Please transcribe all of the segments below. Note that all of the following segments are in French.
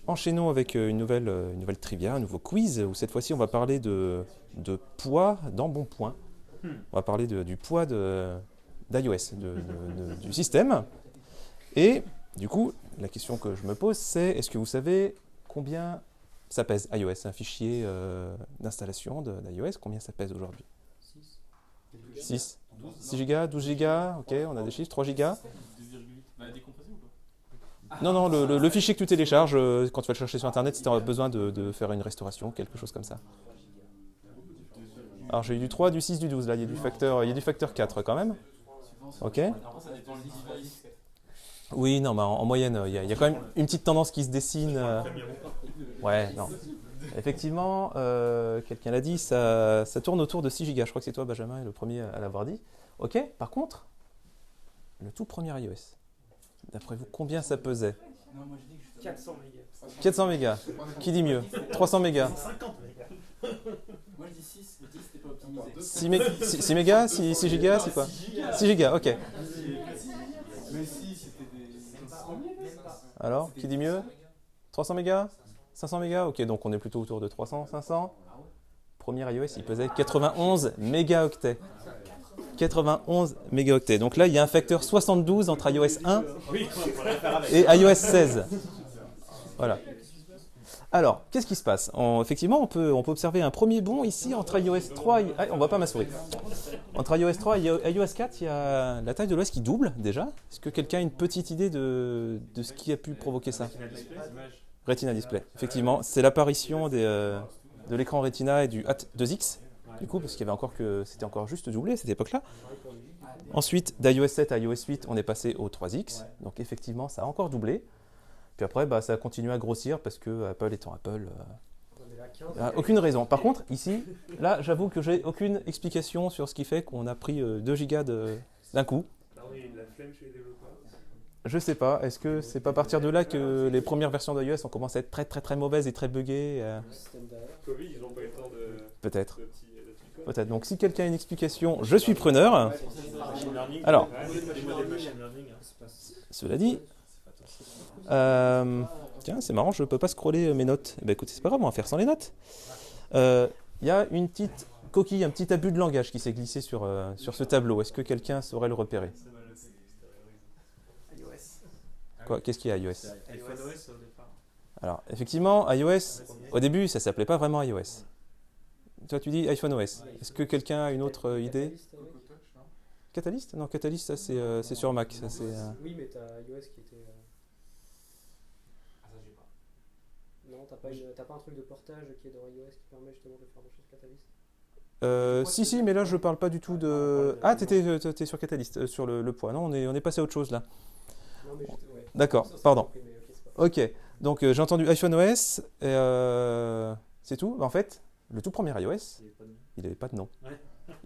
Enchaînons avec une nouvelle trivia, un nouveau quiz, où cette fois-ci on va parler de poids d'embonpoint. On va parler du poids d'iOS, du système. Et du coup, la question que je me pose, c'est est-ce que vous savez combien ça pèse iOS, un fichier d'installation d'iOS, combien ça pèse aujourd'hui? 6. 6 gigas, 12 gigas, ok, on a des chiffres, 3 gigas. 2,8. Bah, décompressé ou pas? Non, non, le fichier que tu télécharges, quand tu vas le chercher sur Internet, si tu as besoin de faire une restauration, quelque chose comme ça. Alors j'ai eu du 3, du 6, du 12, là, il y a du facteur 4 quand même. Ok. Après, ça dépend du device. Oui, non, mais en moyenne, il y a quand même une petite tendance qui se dessine. Ouais, non. Effectivement, quelqu'un l'a dit, ça tourne autour de 6 gigas. Je crois que c'est toi, Benjamin, le premier à l'avoir dit. Ok, par contre, le tout premier iOS, d'après vous, combien ça pesait? Non, moi je dis que 400 mégas. 400 mégas. Qui dit mieux? 300 mégas. 50 mégas. Moi je dis 6, 10 c'était pas optimisé. 6 mégas, 6 gigas, c'est quoi? 6 gigas, ok. Mais si, c'était des. Alors, qui dit mieux? 300 mégas? 500 mégas? Ok, donc on est plutôt autour de 300, 500. Premier iOS, il pesait 91 mégaoctets. 91 mégaoctets. Donc là, il y a un facteur 72 entre iOS 1 et iOS 16. Voilà. Alors, qu'est-ce qui se passe? Effectivement, on peut observer un premier bond ici entre iOS 3 et... on ne voit pas ma souris. Entre iOS 3 et iOS 4, il y a la taille de l'OS qui double déjà. Est-ce que quelqu'un a une petite idée de ce qui a pu provoquer ça? Retina Display. Effectivement, c'est l'apparition de l'écran Retina et du At2X. Du coup, parce qu'il y avait encore c'était encore juste doublé à cette époque-là. Ensuite, d'iOS 7 à iOS 8, on est passé au 3X. Donc effectivement, ça a encore doublé. Puis après, ça a continué à grossir parce que Apple étant Apple, aucune raison. Par contre, ici, là, j'avoue que j'ai aucune explication sur ce qui fait qu'on a pris 2 gigas d'un coup. Je sais pas. Est-ce que c'est pas à partir de là que les premières versions d'iOS ont commencé à être très très très mauvaises et très buggées? Covid, ils n'ont pas eu le temps de. Peut-être. de petits codes. Peut-être. Donc si quelqu'un a une explication, je suis preneur. Alors, cela dit, tiens, c'est marrant, je ne peux pas scroller mes notes. Eh ben, écoutez, c'est pas grave, on va faire sans les notes. Il y a une petite coquille, un petit abus de langage qui s'est glissé sur ce tableau. Est-ce que quelqu'un saurait le repérer? Quoi? Qu'est-ce qu'il y a iOS? iPhoneOS au départ. Alors, effectivement, iOS, au début, ça ne s'appelait pas vraiment iOS. Toi, tu dis iPhone OS. Est-ce que quelqu'un a une autre idée? Catalyst? Non, Catalyst, ça c'est sur Mac. Ça, Oui, mais t'as iOS qui était. Ah, ça j'ai pas. Non, t'as pas un truc de portage qui est dans iOS qui permet justement de faire des choses Catalyst? Si, mais là, je ne parle pas du tout de... Ah, t'étais sur Catalyst, sur le poids. Non, on est passé à autre chose, là. Non, mais ouais. D'accord, Ça, c'est pardon. compris, mais ok, c'est pas grave. Ok, donc j'ai entendu iPhone OS, et c'est tout. En fait, le tout premier iOS, il n'avait pas de nom.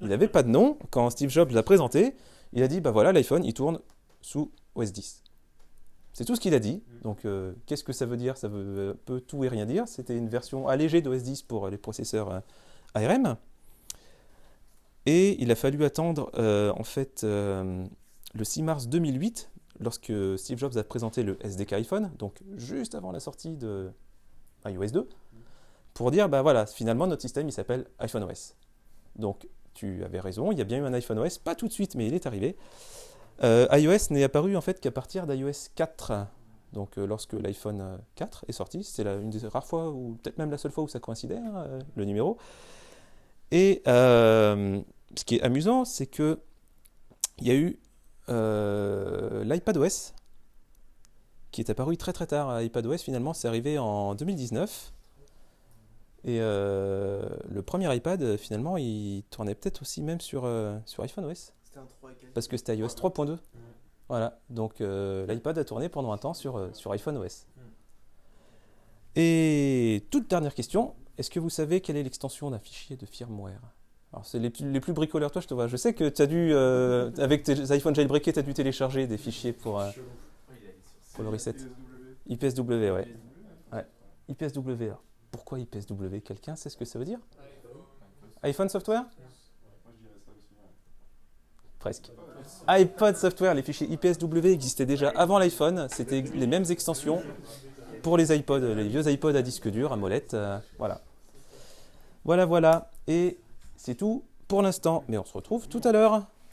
Il n'avait pas de nom. Quand Steve Jobs l'a présenté, il a dit, bah voilà, l'iPhone, il tourne sous OS 10. C'est tout ce qu'il a dit. Donc, qu'est-ce que ça veut dire? Ça peut tout et rien dire. C'était une version allégée d'OS 10 pour les processeurs ARM. Et il a fallu attendre, en fait, le 6 mars 2008, lorsque Steve Jobs a présenté le SDK iPhone, donc juste avant la sortie de iOS 2, pour dire, bah voilà, finalement, notre système, il s'appelle iPhone OS. Donc, tu avais raison, il y a bien eu un iPhone OS, pas tout de suite, mais il est arrivé. iOS n'est apparu en fait qu'à partir d'iOS 4. Donc, lorsque l'iPhone 4 est sorti, c'est une des rares fois, ou peut-être même la seule fois où ça coïncidait, le numéro. Et ce qui est amusant, c'est que il y a eu l'iPadOS qui est apparu très très tard. iPadOS, finalement, c'est arrivé en 2019. Et le premier iPad, finalement, il tournait peut-être aussi même sur iPhone OS. C'était un 3 et quelques. Parce que c'était iOS 3.2. Voilà, donc l'iPad a tourné pendant un temps sur iPhone OS. Et toute dernière question, est-ce que vous savez quelle est l'extension d'un fichier de firmware? Alors, c'est les plus bricoleurs, toi, je te vois. Je sais que tu as dû, avec tes iPhone jailbreakés, tu as dû télécharger des fichiers pour le reset. IPSW, ouais. IPSW, alors, pourquoi IPSW? Quelqu'un sait ce que ça veut dire? iPhone Software? Presque. iPod Software, les fichiers IPSW existaient déjà avant l'iPhone. C'était les mêmes extensions pour les iPods, les vieux iPods à disque dur, à molette. Voilà. Voilà. Et c'est tout pour l'instant. Mais on se retrouve tout à l'heure.